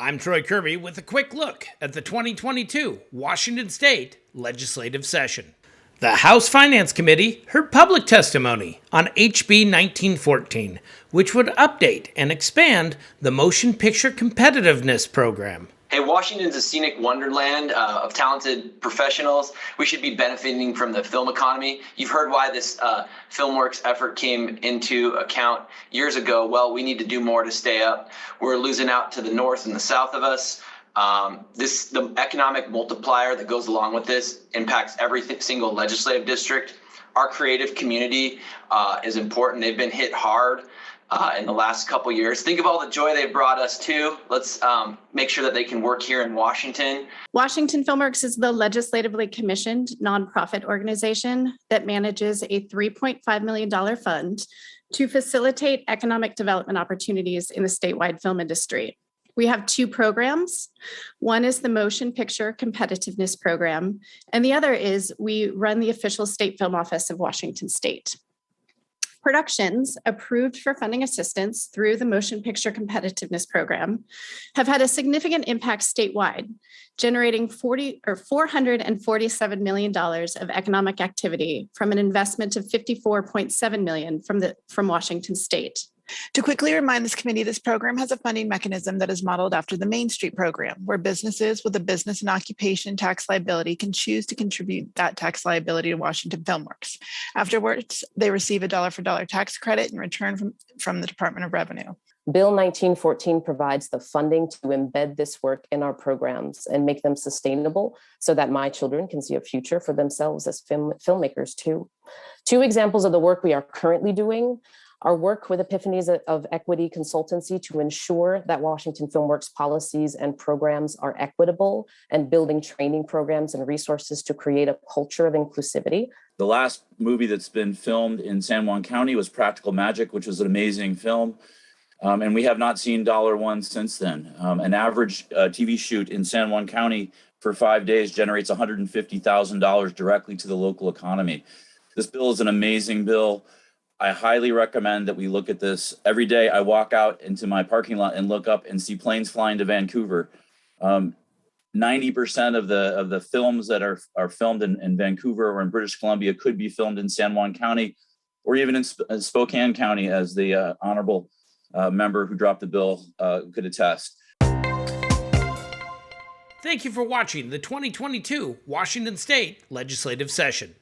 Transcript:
I'm Troy Kirby with a quick look at the 2022 Washington State legislative session. The House Finance Committee heard public testimony on HB 1914, which would update and expand the Motion Picture Competitiveness Program. Hey, Washington's a scenic wonderland of talented professionals. We should be benefiting from the film economy. You've heard why this FilmWorks effort came into account years ago. Well, we need to do more to stay up. We're losing out to the north and the south of us. The economic multiplier that goes along with this impacts every single legislative district. Our creative community is important. They've been hit hard in the last couple years. Think of all the joy they've brought us too. Let's make sure that they can work here in Washington. Washington FilmWorks is the legislatively commissioned nonprofit organization that manages a $3.5 million fund to facilitate economic development opportunities in the statewide film industry. We have two programs. One is the Motion Picture Competitiveness Program, and the other is we run the official state film office of Washington State. Productions approved for funding assistance through the Motion Picture Competitiveness Program have had a significant impact statewide, generating $447 million of economic activity from an investment of $54.7 million from Washington State. To quickly remind this committee, this program has a funding mechanism that is modeled after the Main Street program, where businesses with a business and occupation tax liability can choose to contribute that tax liability to Washington FilmWorks. Afterwards, they receive a dollar-for-dollar tax credit in return from the Department of Revenue. Bill 1914 provides the funding to embed this work in our programs and make them sustainable so that my children can see a future for themselves as filmmakers too. Two examples of the work we are currently doing: our work with Epiphanies of Equity Consultancy to ensure that Washington FilmWorks policies and programs are equitable, and building training programs and resources to create a culture of inclusivity. The last movie that's been filmed in San Juan County was Practical Magic, which was an amazing film. And we have not seen $1 since then. An average TV shoot in San Juan County for 5 days generates $150,000 directly to the local economy. This bill is an amazing bill. I highly recommend that we look at this. Every day I walk out into my parking lot and look up and see planes flying to Vancouver. 90% of the films that are filmed in Vancouver or in British Columbia could be filmed in San Juan County or even in Spokane County, as the honorable member who dropped the bill could attest. Thank you for watching the 2022 Washington State legislative session.